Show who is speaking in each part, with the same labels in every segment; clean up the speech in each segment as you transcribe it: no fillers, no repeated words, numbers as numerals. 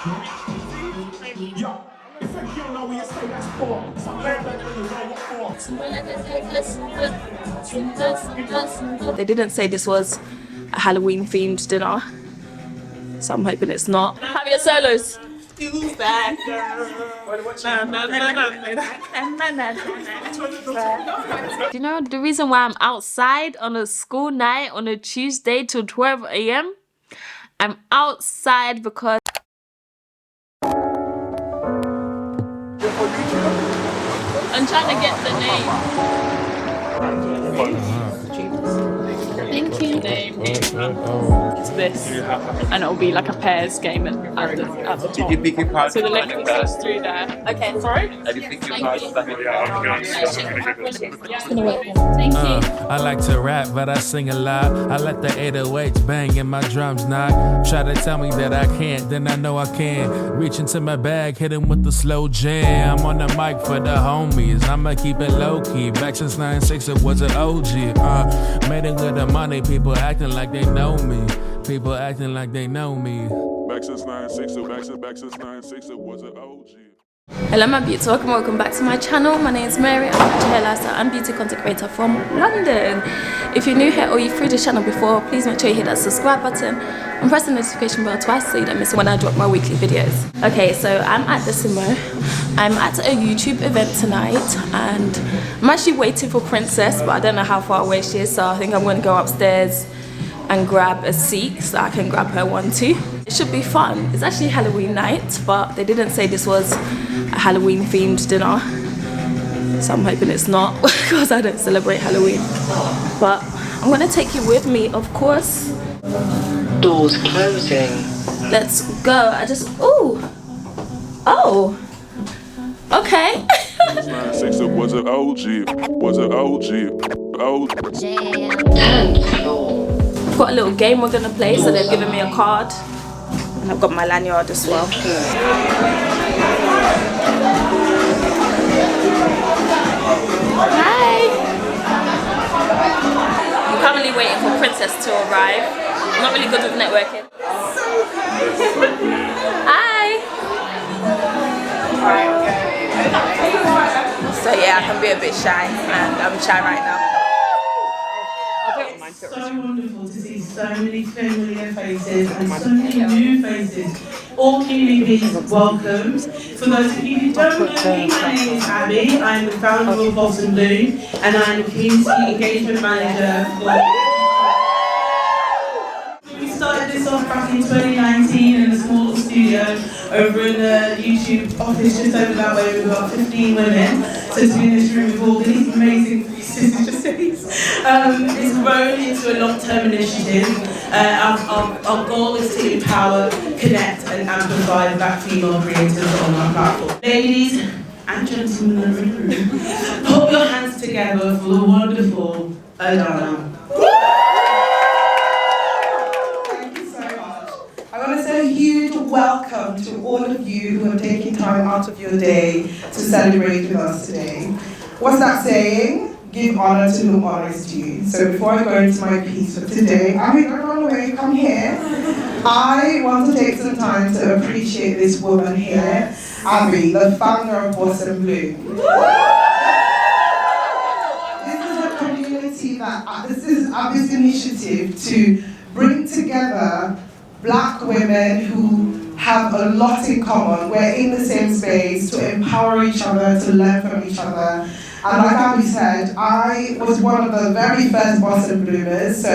Speaker 1: They didn't say this was a Halloween themed dinner, so I'm hoping it's not. Have your solos. You know the reason why I'm outside on a school night on a Tuesday till 12 AM? I'm outside because I'm trying to get the name. Thank you. Name. It's this, and it'll be like a pairs game at the top.
Speaker 2: Did you pick your card?
Speaker 1: So the left is just through there. Okay, sorry.
Speaker 2: Did you pick your card?
Speaker 1: Thank you.
Speaker 3: I like to rap, but I sing a lot. I let the 808s bang and my drums knock. Try to tell me that I can't, then I know I can. Reach into my bag, hit him with the slow jam. I'm on the mic for the homies, I'ma keep it low-key. Back since 96, it was an OG. Made it with the money, people acting like they know me. People acting like they know me.
Speaker 4: Back since 96, back since 96, it was an OG.
Speaker 1: Hello my beauty, welcome back to my channel. My name is Mary, I'm a hair lifestyle and beauty content creator from London. If you're new here or you've through this channel before, please make sure you hit that subscribe button and press the notification bell twice so you don't miss when I drop my weekly videos. Okay, so I'm at Decimo. I'm at a YouTube event tonight and I'm actually waiting for Princess, but I don't know how far away she is, so I think I'm going to go upstairs and grab a seat so I can grab her one too. It should be fun. It's actually Halloween night, but they didn't say this was a Halloween themed dinner, so I'm hoping it's not because I don't celebrate Halloween. But I'm gonna take you with me, of course.
Speaker 5: Doors closing.
Speaker 1: Let's go. Oh, okay.
Speaker 4: 96, it was an OG, was an OG, OG.
Speaker 5: 10th floor.
Speaker 1: I've got a little game we're gonna play, so they've given me a card. And I've got my lanyard as well. Hi! I'm currently waiting for Princess to arrive. I'm not really good with networking. Hi! So yeah, I can be a bit shy, and I'm shy right now.
Speaker 6: So wonderful to see so many familiar faces and so many new faces. All community welcomed. For those of you who don't know me, my name is Abi. I'm the founder of Boss and Bloom, and I'm the community engagement manager for. We started this off back in 2019 in a small studio over in the YouTube office just over that way. We've got 15 women. So to be in this room with all these amazing faces, it's grown into a long-term initiative. Our goal is to empower, connect and amplify Black female creators on our platform. Ladies and gentlemen in the room, put your hands together for the wonderful Adanna.
Speaker 7: A huge welcome to all of you who are taking time out of your day to celebrate with us today. What's that saying? Give honor to whom honor is due. So before I go into my piece for today, I mean, don't run away, come here. I want to take some time to appreciate this woman here, Abi, the founder of Boss and Bloom. This is a community this is Abi's initiative to bring together Black women who have a lot in common. We're in the same space to empower each other, to learn from each other. And like Abi said, I was one of the very first Boss and Bloomers, so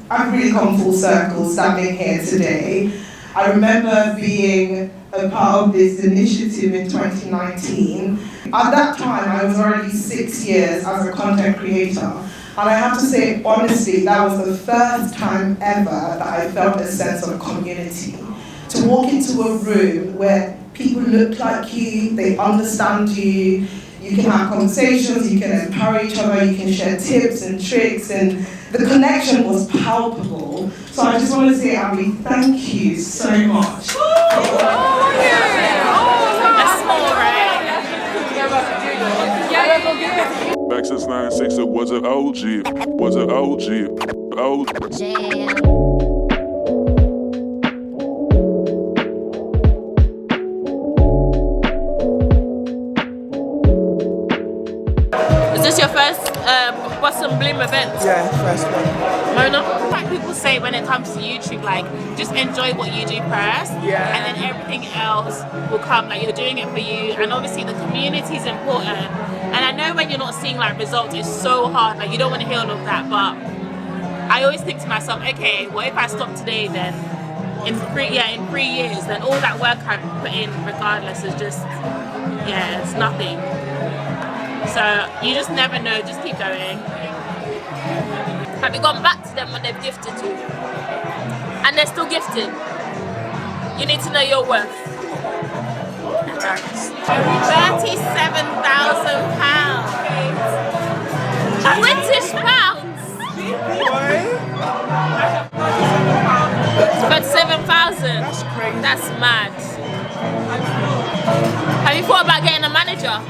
Speaker 7: I've really come full circle standing here today. I remember being a part of this initiative in 2019. At that time, I was already 6 years as a content creator. And I have to say, honestly, that was the first time ever that I felt a sense of community. To walk into a room where people look like you, they understand you, you can have conversations, you can empower each other, you can share tips and tricks, and the connection was palpable. So I just want to say, Abi, thank you so much.
Speaker 4: Back since 96, it was an OG, was an OG, OG.
Speaker 2: Yeah, first one.
Speaker 1: Mona?
Speaker 8: Like people say when it comes to YouTube, like just enjoy what you do first, and then everything else will come. Like you're doing it for you, and obviously the community is important. And I know when you're not seeing like results, it's so hard. Like you don't want to hear all of that, but I always think to myself, okay, what if I stop today? Then in 3 years, then all that work I've put in, regardless, is just it's nothing. So you just never know. Just keep going. Have you gone back to them when they've gifted you? And they're still gifting? You need to know your worth. £37,000. British pounds. 37,000.
Speaker 2: That's crazy.
Speaker 1: That's mad. Have you thought about getting a manager?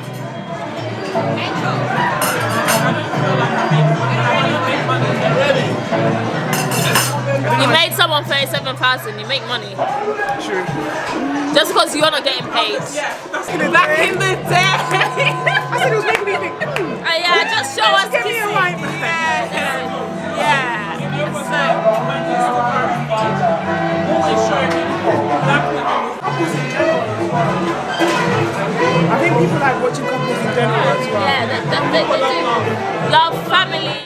Speaker 1: You made someone 37,000, you make money.
Speaker 2: True.
Speaker 1: Just because you're not getting paid.
Speaker 2: Back in the day. I said it was making me think.
Speaker 1: Yeah, just show us.
Speaker 2: Give me a line. I think people like watching couples in general as well.
Speaker 1: Yeah, they do. Love, family.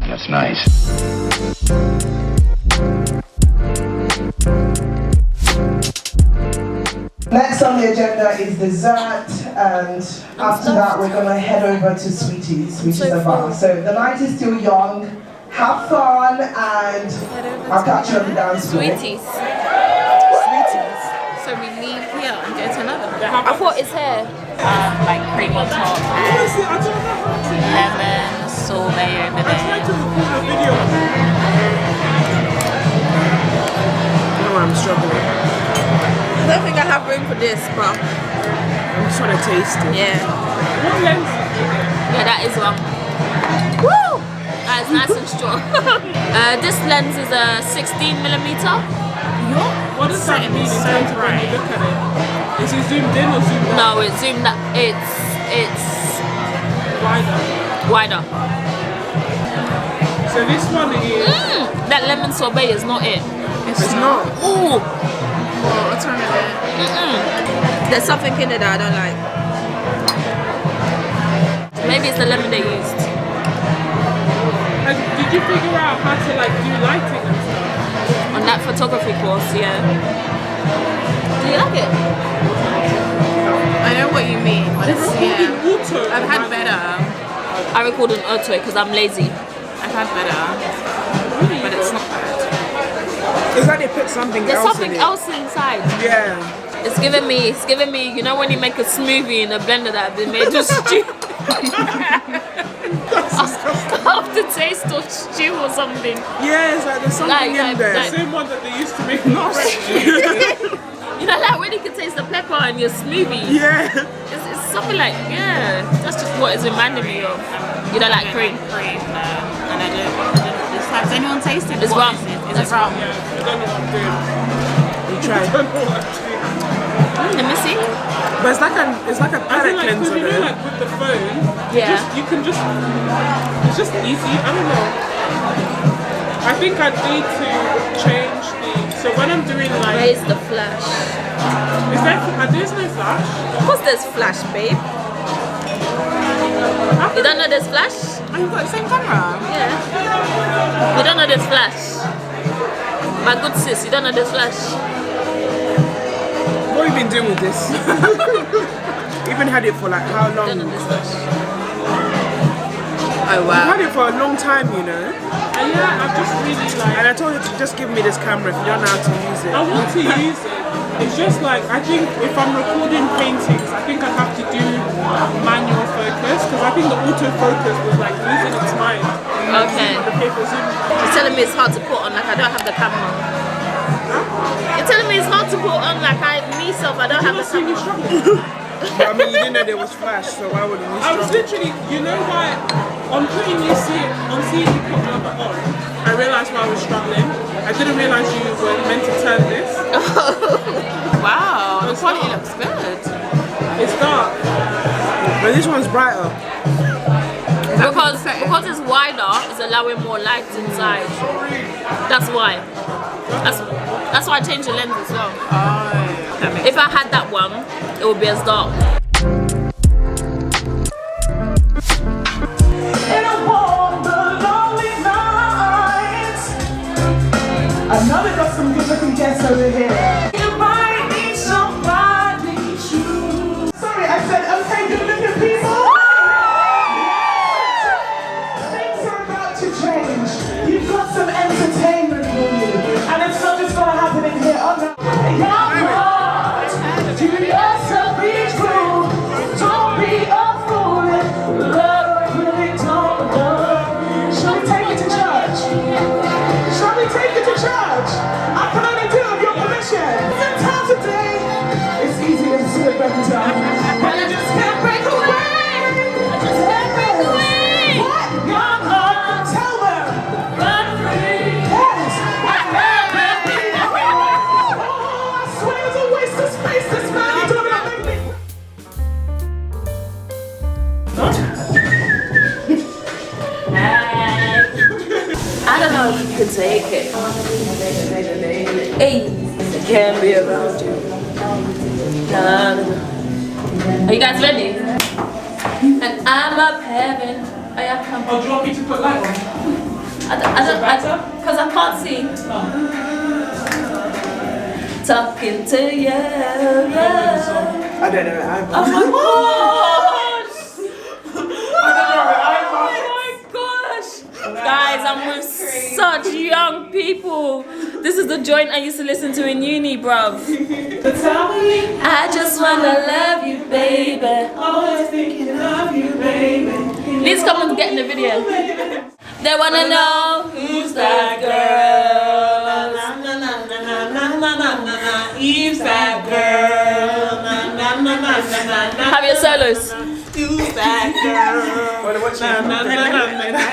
Speaker 9: That's nice.
Speaker 7: Next on the agenda is dessert, and after that we're going to head over to Sweeties, which is a bar. So the night is still young, have fun, and I'll catch you on the dance floor.
Speaker 1: Sweeties. So we leave here and go to another one. I thought it's here.
Speaker 8: Like cream on top and lemon sorbet over there.
Speaker 2: Oh, I'm struggling.
Speaker 10: I don't think I have room for this, but
Speaker 2: I'm just trying to taste it.
Speaker 10: yeah.
Speaker 1: Yeah, that is one. Woo! That is nice and strong. This lens is a 16mm.
Speaker 6: What does that mean in terms of when you look at it? Is it zoomed in or zoomed out?
Speaker 1: No, it's zoomed up. It's wider.
Speaker 6: So this one is...
Speaker 1: That lemon sorbet is not it.
Speaker 2: It's not.
Speaker 1: Ooh.
Speaker 10: What's wrong with it? There's something in it that I don't like.
Speaker 1: Maybe it's the lemon they used.
Speaker 6: And did you figure out how to like do lighting and stuff?
Speaker 1: On that photography course, yeah. Do you like it?
Speaker 10: I know what you mean, but it's
Speaker 6: Auto.
Speaker 10: I've had better.
Speaker 1: I record an auto because I'm lazy.
Speaker 10: I've had better, but it's not bad.
Speaker 2: It's like they put something
Speaker 1: There's
Speaker 2: else
Speaker 1: something
Speaker 2: in it.
Speaker 1: else inside.
Speaker 2: Yeah.
Speaker 1: It's giving me, you know when you make a smoothie in a blender that they made with stew? Aftertaste of stew or something.
Speaker 2: Yeah, it's like there's something in there.
Speaker 6: The same one that they used to make fresh.
Speaker 1: You know, like when you can taste the pepper in your smoothie.
Speaker 2: Yeah.
Speaker 1: It's something like, yeah, that's just what it's reminding me of. You don't like cream?
Speaker 8: Cream, no. And I don't. Has anyone tasted
Speaker 1: It's
Speaker 8: what
Speaker 1: rum.
Speaker 8: Is it rum?
Speaker 6: Yeah, I don't know what I'm doing.
Speaker 2: You try.
Speaker 6: I don't know what I'm doing.
Speaker 1: Let me see.
Speaker 2: But it's like a
Speaker 6: I
Speaker 2: palate
Speaker 6: feel like,
Speaker 2: cleanser
Speaker 6: you know,
Speaker 2: though.
Speaker 6: like with the phone,
Speaker 1: Yeah.
Speaker 6: it's just easy. I don't know. I think I need to change so when I'm doing like...
Speaker 1: Where's the flash?
Speaker 6: There's no flash?
Speaker 1: Of course there's flash, babe. You don't know there's flash?
Speaker 10: Oh, you've got the same camera?
Speaker 1: Yeah. You don't know there's flash? My good sis, you don't know there's flash?
Speaker 2: What have you been doing with this? You've been had it for like how long?
Speaker 1: You don't know there's flash.
Speaker 10: Oh
Speaker 2: You've
Speaker 10: wow.
Speaker 2: had it for a long time, you know.
Speaker 6: Yeah, I've just really like...
Speaker 2: And I told you to just give me this camera if you don't know how to use it.
Speaker 6: I want to use it. It's just like, I think if I'm recording paintings, I think I'd have to do manual focus, because I think the autofocus was like losing its mind.
Speaker 1: Okay.
Speaker 6: The paper zoom.
Speaker 1: You're telling me it's hard to put on, like I don't have the camera. You're telling me it's hard to put on, like I don't have the camera.
Speaker 2: But I mean, you didn't know there was Flash, so why wouldn't we
Speaker 11: I was
Speaker 2: struggle?
Speaker 11: literally, you know why? On seeing you put Mother on, I realised why I was struggling. I didn't realise you were meant to turn this.
Speaker 10: Wow, the quality looks good.
Speaker 11: It's dark.
Speaker 2: But this one's brighter.
Speaker 1: Because it's wider, it's allowing more light inside. That's why. That's why I changed the lens as well. If I had that one, it would be as dark.
Speaker 6: I know they got some good looking guests over here. You might need somebody true. Sorry, I said, okay, good looking people. Things are about to change. You've got some entertainment for you. And it's not just gonna happen in here. Oh no. Young heart, do yourself be true. Don't be a fool. Love really don't love. Shall we take it to church? Shall we take it to church? I can only do it with your permission. It's in town today. It's easy to slip every time. But I just can't break away. I just can't break away. What? Young heart, tell them. Run free. Yes. I swear it was a waste of space. This man, you don't even make me.
Speaker 1: I don't know if you could take it. Hey, I can't be around you. Nah. Are you guys ready? And I'm up heaven. Oh yeah, come.
Speaker 11: Oh, do you want me to put light on?
Speaker 1: Because I can't see. Talking to you, yeah.
Speaker 2: I don't know it either.
Speaker 1: Oh my gosh! Guys, I'm with such young people. This is the joint I used to listen to in uni, bruv. I just wanna love you, baby.
Speaker 6: Always thinking of you, baby.
Speaker 1: Please come and get in the video. They wanna know who's that girl.
Speaker 6: Na na na na na na na na. Who's that girl? Na na na na na na.
Speaker 1: Have your solos.
Speaker 6: Who's that girl?
Speaker 2: What you na na na na.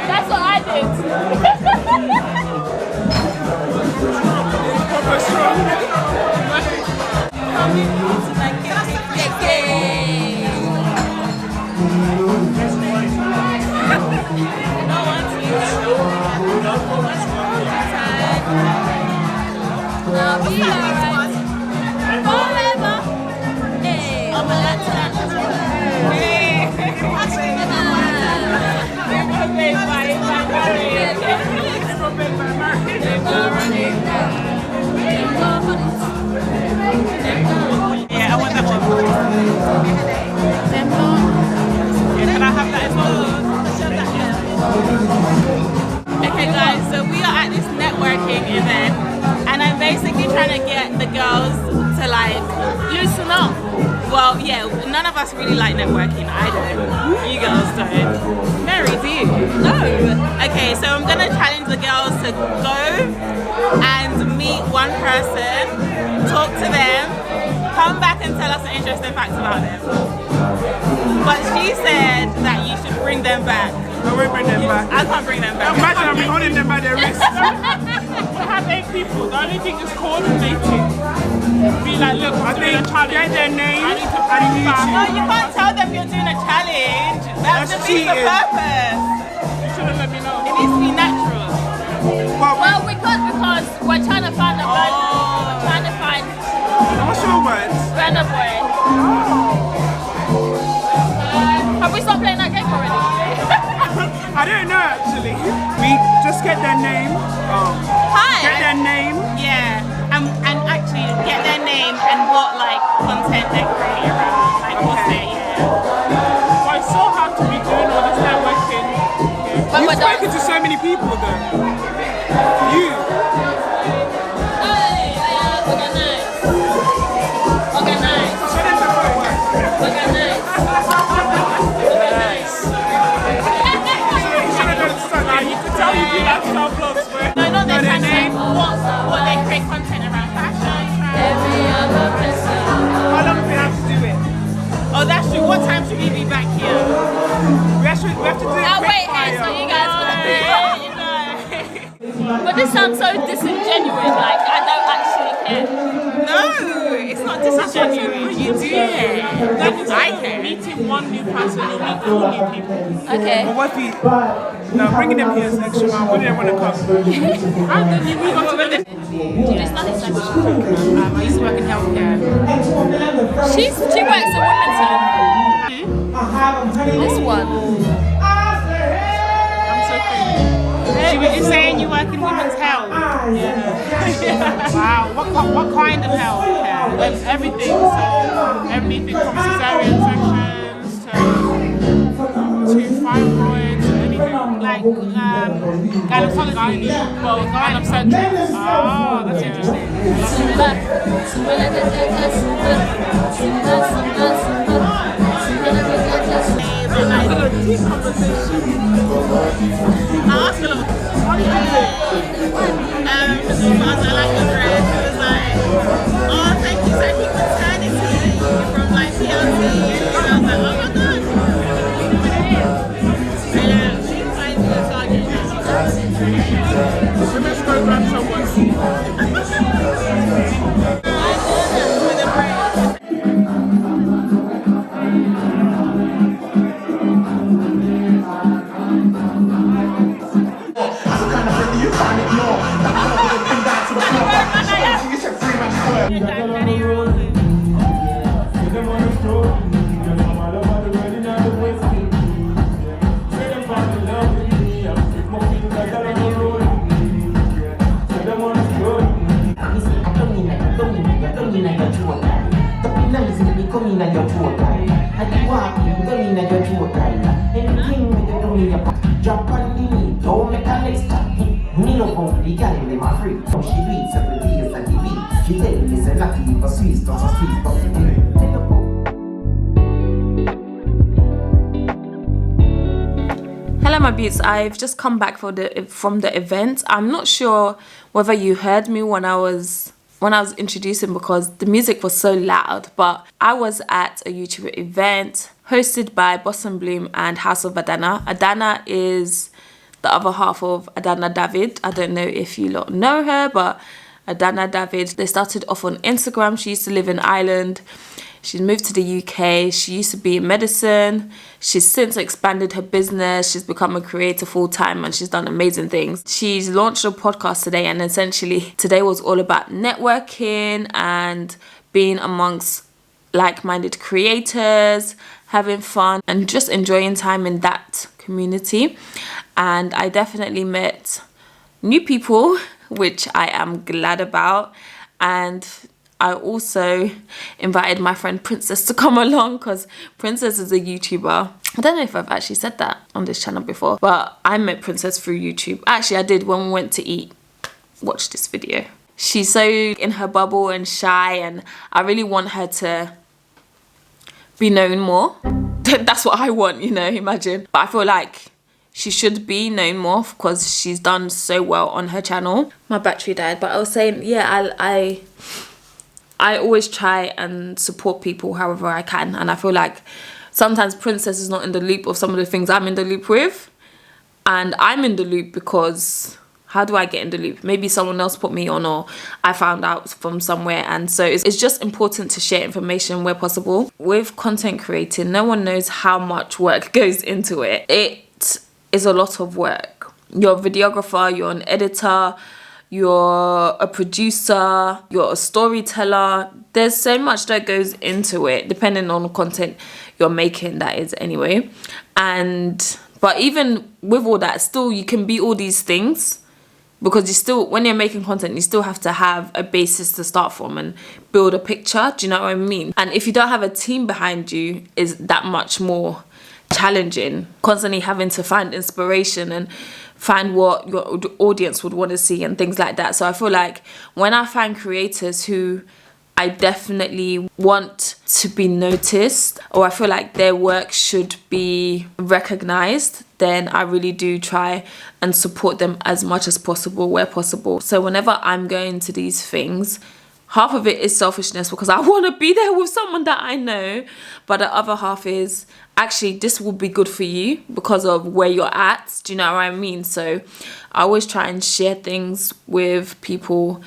Speaker 1: That's what I did.
Speaker 8: Yeah, I want that one. Yeah, can I have that as well? Okay guys, so we are at this networking event and I'm basically trying to get the girls to like loosen up. Well, yeah, none of us really like networking. I don't. You girls don't. Mary, do you? No. Okay, so I'm gonna challenge the girls to go and meet one person, talk to them, come back and tell us some interesting facts about them. But she said that you should bring them back.
Speaker 2: I won't bring them back.
Speaker 8: I can't bring them back.
Speaker 2: Imagine I'll be holding them by their wrists.
Speaker 11: We have 8 people. The only thing is coordinating. Be like, look, I'm doing a challenge.
Speaker 2: Get their name
Speaker 11: I need to
Speaker 2: and
Speaker 11: bring back.
Speaker 8: No, you can't tell them you're doing a challenge. That
Speaker 2: That's
Speaker 8: defeats the
Speaker 2: cheating.
Speaker 8: purpose.
Speaker 11: You should have let me know.
Speaker 8: It needs to be natural.
Speaker 1: Well, we could because we're trying to find a brand. We're trying to find
Speaker 2: What's your words?
Speaker 1: Brenda boy. Have we stopped playing that game already?
Speaker 2: I don't know actually. We just get their name.
Speaker 8: Hi.
Speaker 2: Get their name.
Speaker 8: Yeah, and actually get their name and what like content they're creating around. Like what's their
Speaker 2: You've spoken to so many people though. You.
Speaker 8: No, not their fashion. What they create content around fashion.
Speaker 2: How long do we have to do it?
Speaker 8: Oh, that's true. What time should we be back here?
Speaker 2: We have to do it.
Speaker 1: I'll wait here so you guys will But this sounds so disingenuous, like I don't actually care.
Speaker 8: No, it's not disingenuous. You do it. I care.
Speaker 11: Meeting one new person, you'll meet 4 new people.
Speaker 1: Okay.
Speaker 2: But what if no, bringing them here is an extra mile. What do they want to come?
Speaker 11: How then you move on to the next?
Speaker 8: Do you study psychology? I used to work in healthcare.
Speaker 1: She works in women's health. This one.
Speaker 11: I'm so thin.
Speaker 8: She was just saying you work in women's health. Wow. What kind of health?
Speaker 11: Everything. So everything from cesarean sections to fibroids, anything
Speaker 8: Like gynecology.
Speaker 11: Well, gynocentric. Oh, that's interesting. Deep conversation.
Speaker 8: I asked a lot. Because I like your dress. It was like, oh, thank you, so he maternity from like TLC. And I was like, oh my god. And she invited me to Target.
Speaker 11: So let's go grab someone.
Speaker 8: With a break.
Speaker 1: Hello my beauts, I've just come back from the event. I'm not sure whether you heard me when I was introducing because the music was so loud, but I was at a YouTube event hosted by Blossom Bloom and House of Adanna. Adanna is the other half of Adanna David. I don't know if you lot know her, but Adanna David, they started off on Instagram. She used to live in Ireland. She's moved to the UK. She used to be in medicine. She's since expanded her business. She's become a creator full-time and she's done amazing things. She's launched a podcast today, and essentially today was all about networking and being amongst like-minded creators, having fun and just enjoying time in that community. And I definitely met new people, which I am glad about. And I also invited my friend Princess to come along because Princess is a YouTuber. I don't know if I've actually said that on this channel before, but I met Princess through YouTube. Actually, I did when we went to eat. Watch this video. She's so in her bubble and shy, and I really want her to be known more. That's what I want, you know, imagine. But I feel like she should be known more because she's done so well on her channel. My battery died, but I was saying, yeah, I always try and support people however I can, and I feel like sometimes Princess is not in the loop of some of the things I'm in the loop with, and I'm in the loop because how do I get in the loop? Maybe someone else put me on, or I found out from somewhere, and so it's just important to share information where possible. With content creating, no one knows how much work goes into it. It is a lot of work. You're a videographer, you're an editor, you're a producer, you're a storyteller. There's so much that goes into it, depending on the content you're making, that is, anyway. But even with all that, still you can be all these things, because you still, when you're making content, you still have to have a basis to start from and build a picture. Do you know what I mean? And if you don't have a team behind you, is that much more challenging, constantly having to find inspiration and find what your audience would want to see and things like that. So I feel like when I find creators who I definitely want to be noticed, or I feel like their work should be recognized, then I really do try and support them as much as possible where possible. So whenever I'm going to these things, half of it is selfishness because I want to be there with someone that I know, but the other half is actually this will be good for you because of where you're at. Do you know what I mean? So I always try and share things with people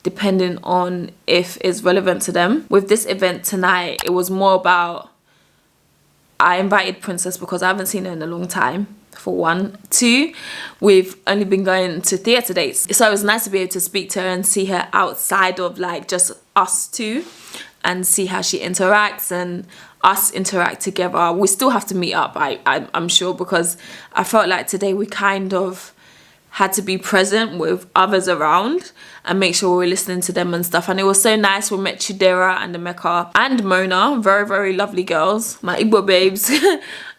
Speaker 1: depending on if it's relevant to them. With this event tonight, it was more about, I invited Princess because I haven't seen her in a long time, for one. Two, we've only been going to theatre dates. So it was nice to be able to speak to her and see her outside of like just us two and see how she interacts and us interact together. We still have to meet up, I'm sure, because I felt like today we kind of had to be present with others around and make sure we were listening to them and stuff. And it was so nice. We met Chidera and Emeka and Mona, very, very lovely girls, my Igbo babes.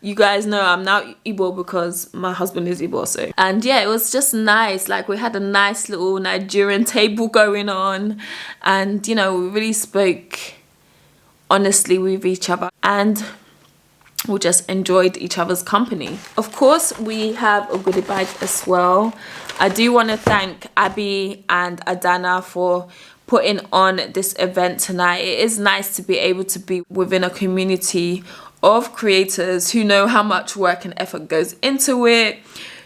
Speaker 1: You guys know I'm now Igbo because my husband is Igbo, so. And yeah, it was just nice. Like, we had a nice little Nigerian table going on, and you know, we really spoke honestly with each other and we just enjoyed each other's company. Of course, we have a goodie bag as well. I do want to thank Abi and Adanna for putting on this event tonight. It is nice to be able to be within a community of creators who know how much work and effort goes into it,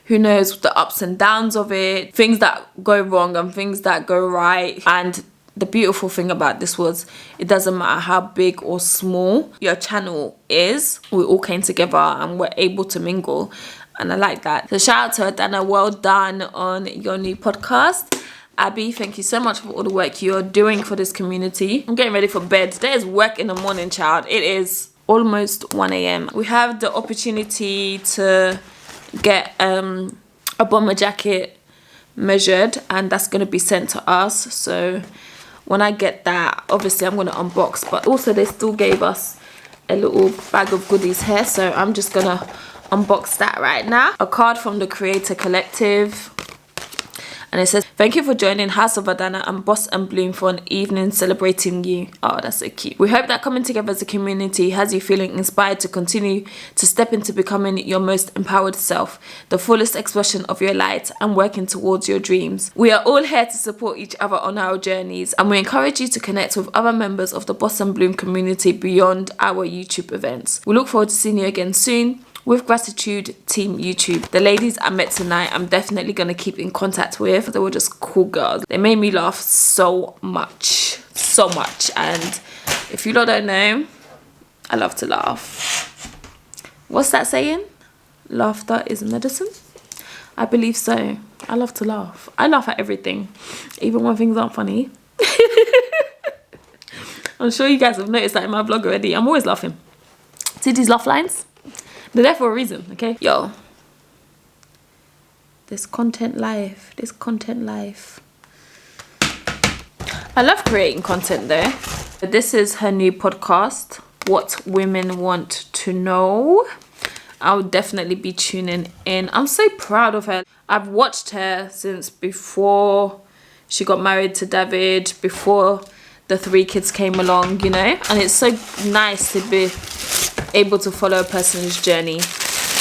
Speaker 1: who knows the ups and downs of it, things that go wrong and things that go right. And the beautiful thing about this was it doesn't matter how big or small your channel is, we all came together and were able to mingle, and I like that. So shout out to Adanna, well done on your new podcast. Abby, thank you so much for all the work you're doing for this community. I'm getting ready for bed. There's work in the morning, child. It is almost 1 a.m. We have the opportunity to get a bomber jacket measured, and that's going to be sent to us. So when I get that, obviously I'm going to unbox, but also they still gave us a little bag of goodies here, so I'm just going to unbox that right now. A card from the Creator Collective, and it says, thank you for joining House of Adanna and Boss and Bloom for an evening celebrating you. Oh, that's so cute. We hope that coming together as a community has you feeling inspired to continue to step into becoming your most empowered self, the fullest expression of your light, and working towards your dreams. We are all here to support each other on our journeys, and we encourage you to connect with other members of the Boss and Bloom community beyond our YouTube events. We look forward to seeing you again soon. With gratitude, Team YouTube. The ladies I met tonight, I'm definitely going to keep in contact with. They were just cool girls. They made me laugh so much. So much. And if you lot don't know, I love to laugh. What's that saying? Laughter is medicine? I believe so. I love to laugh. I laugh at everything. Even when things aren't funny. I'm sure you guys have noticed that in my vlog already. I'm always laughing. See these laugh lines? They're there for a reason, okay? Yo. This content life. I love creating content though. This is her new podcast, What Women Want to Know. I'll definitely be tuning in. I'm so proud of her. I've watched her since before she got married to David, before the 3 kids came along, you know? And it's so nice to be able to follow a person's journey.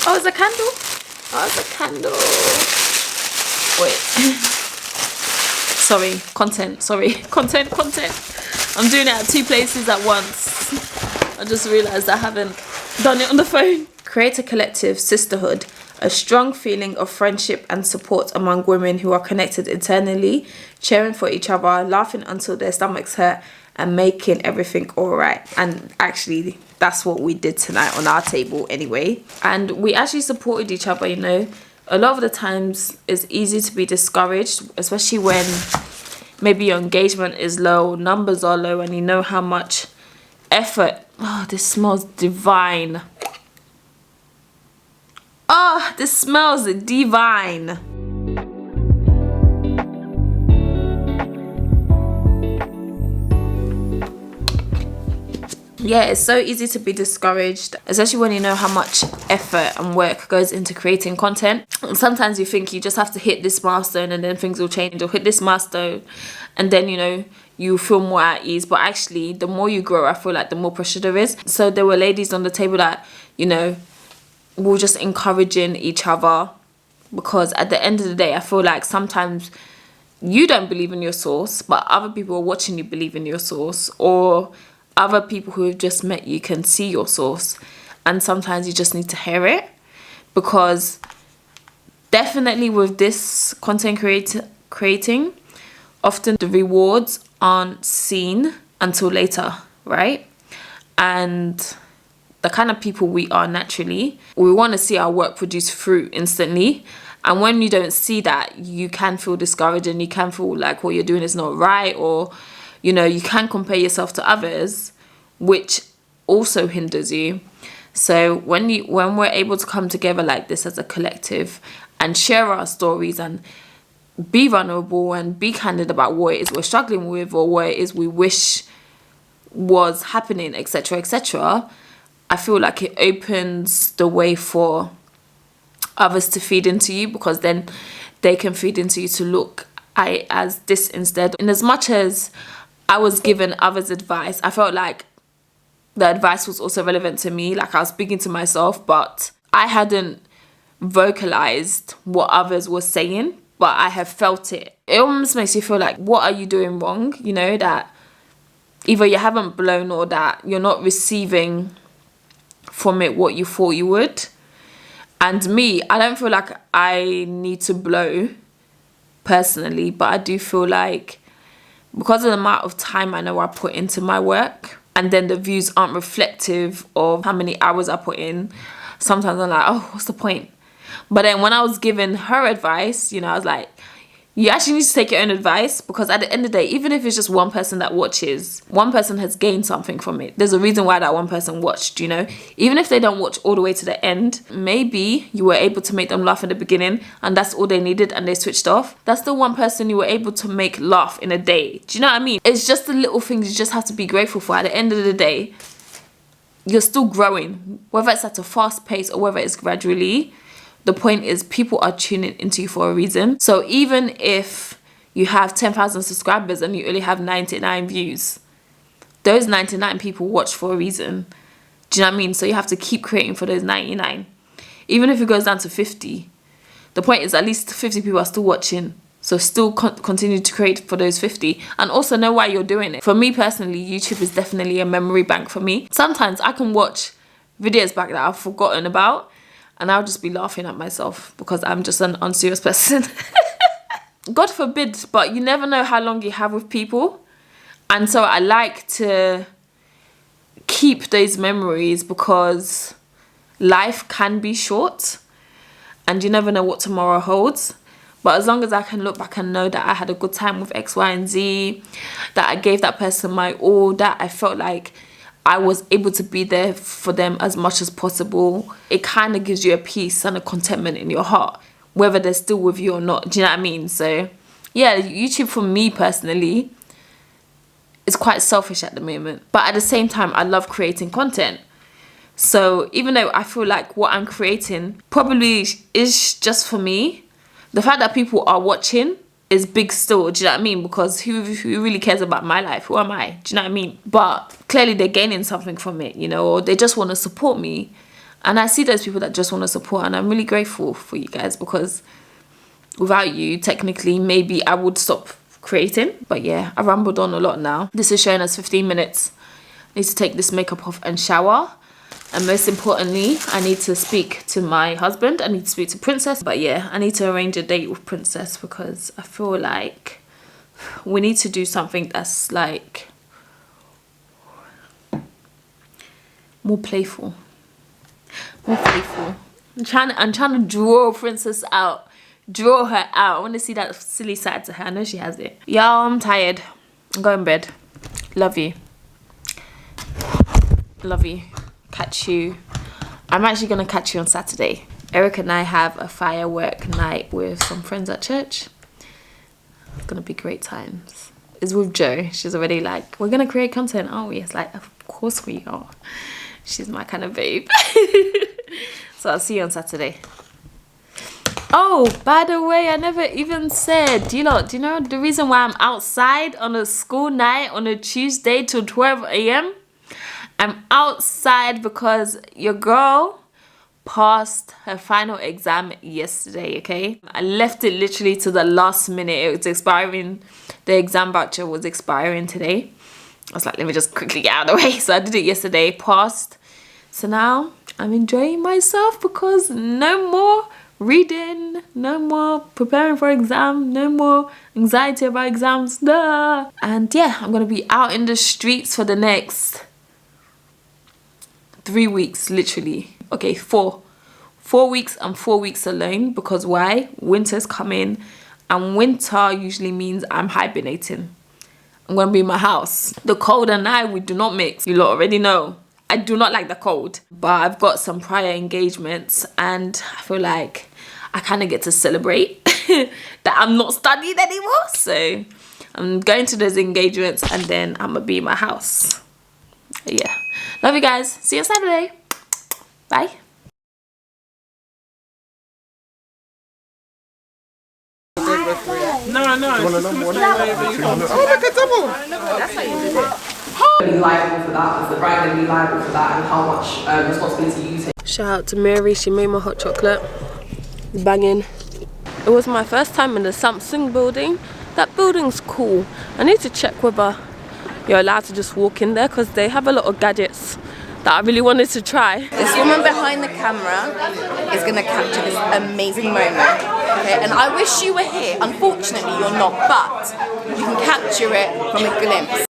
Speaker 1: Oh, it's a candle. Wait. Content. I'm doing it at 2 places at once. I just realized I haven't done it on the phone. Create a collective sisterhood, a strong feeling of friendship and support among women who are connected internally, cheering for each other, laughing until their stomachs hurt, and making everything all right. And actually, that's what we did tonight on our table anyway. And we actually supported each other, you know. A lot of the times it's easy to be discouraged, especially when maybe your engagement is low, numbers are low, and you know how much effort. Oh, this smells divine. Oh, this smells divine. yeah, it's so easy to be discouraged, especially when you know how much effort and work goes into creating content. And sometimes you think you just have to hit this milestone and then things will change, or hit this milestone and then, you know, you feel more at ease. But actually, the more you grow, I feel like the more pressure there is. So there were ladies on the table that, you know, were just encouraging each other, because at the end of the day, I feel like sometimes you don't believe in your source, but other people are watching you believe in your source, or other people who have just met you can see your source, and sometimes you just need to hear it. Because definitely with this content creating, often the rewards aren't seen until later, right? And the kind of people we are naturally, we want to see our work produce fruit instantly. And when you don't see that, you can feel discouraged, and you can feel like what you're doing is not right, or, you know, you can compare yourself to others, which also hinders you. So when we're able to come together like this as a collective and share our stories and be vulnerable and be candid about what it is we're struggling with, or what it is we wish was happening, etc., etc., I feel like it opens the way for others to feed into you, because then they can feed into you to look at it as this instead. And as much as I was giving others advice, I felt like the advice was also relevant to me. Like I was speaking to myself, but I hadn't vocalized what others were saying, but I have felt it. It almost makes you feel like, what are you doing wrong? You know, that either you haven't blown, or that you're not receiving from it what you thought you would. And me, I don't feel like I need to blow personally, but I do feel like because of the amount of time I know I put into my work, and then the views aren't reflective of how many hours I put in, sometimes I'm like, oh, what's the point? But then when I was giving her advice, you know, I was like, you actually need to take your own advice, because at the end of the day, even if it's just one person that watches, one person has gained something from it. There's a reason why that one person watched, you know. Even if they don't watch all the way to the end, maybe you were able to make them laugh in the beginning and that's all they needed and they switched off. That's the one person you were able to make laugh in a day. Do you know what I mean? It's just the little things you just have to be grateful for. At the end of the day, you're still growing, whether it's at a fast pace or whether it's gradually. The point is, people are tuning into you for a reason. So even if you have 10,000 subscribers and you only have 99 views, those 99 people watch for a reason. Do you know what I mean? So you have to keep creating for those 99. Even if it goes down to 50, the point is at least 50 people are still watching. So still continue to create for those 50, and also know why you're doing it. For me personally, YouTube is definitely a memory bank for me. Sometimes I can watch videos back that I've forgotten about, and I'll just be laughing at myself because I'm just an unserious person. God forbid, but you never know how long you have with people. And so I like to keep those memories, because life can be short and you never know what tomorrow holds. But as long as I can look back and know that I had a good time with X, Y, and Z, that I gave that person my all, that I felt like I was able to be there for them as much as possible, it kind of gives you a peace and a contentment in your heart, whether they're still with you or not. Do you know what I mean? So yeah, YouTube for me personally is quite selfish at the moment. But at the same time, I love creating content. So even though I feel like what I'm creating probably is just for me, the fact that people are watching is big still. Do you know what I mean? Because who really cares about my life? Who am I? Do you know what I mean? But clearly they're gaining something from it, you know, or they just want to support me. And I see those people that just want to support, and I'm really grateful for you guys, because without you, technically, maybe I would stop creating. But yeah, I rambled on a lot now. This is showing us 15 minutes. I need to take this makeup off and shower. And most importantly, I need to speak to my husband. I need to speak to Princess. But yeah, I need to arrange a date with Princess, because I feel like we need to do something that's like more playful. More playful. I'm trying to draw Princess out. Draw her out. I want to see that silly side to her. I know she has it. Y'all, I'm tired. I'm going to bed. Love you. Love you. Catch you. I'm actually going to catch you on Saturday. Eric and I have a firework night with some friends at church. It's going to be great times. is with Jo. She's already like, we're gonna create content, aren't we? It's like, of course we are. She's my kind of babe. So I'll see you on Saturday. Oh, by the way, I never even said, do you know the reason why I'm outside on a school night on a Tuesday till 12 a.m? I'm outside because your girl passed her final exam yesterday, okay? I left it literally to the last minute. It was expiring, the exam voucher was expiring today. I was like, let me just quickly get out of the way. So I did it yesterday, passed. So now I'm enjoying myself because no more reading, no more preparing for exam, no more anxiety about exams. Duh. And yeah, I'm gonna be out in the streets for the next 3 weeks, literally. Okay, 4 weeks and 4 weeks alone. Because why? Winter's coming, and winter usually means I'm hibernating. I'm gonna be in my house. The cold and I, we do not mix. You lot already know I do not like the cold, but I've got some prior engagements and I feel like I kind of get to celebrate that I'm not studying anymore. So I'm going to those engagements and then I'm gonna be in my house. Yeah, love you guys. See you on Saturday. Bye.
Speaker 11: No.
Speaker 2: Oh, look at double.
Speaker 10: That's how you did it.
Speaker 12: Be liable for that? Is the brand going to be liable for that? And how much responsibility you take?
Speaker 1: Shout out to Mary. She made my hot chocolate. It's banging. It was my first time in the Samsung building. That building's cool. I need to check whether you're allowed to just walk in there because they have a lot of gadgets that I really wanted to try.
Speaker 10: This woman behind the camera is going to capture this amazing moment. Okay, and I wish you were here. Unfortunately, you're not, but you can capture it from a glimpse.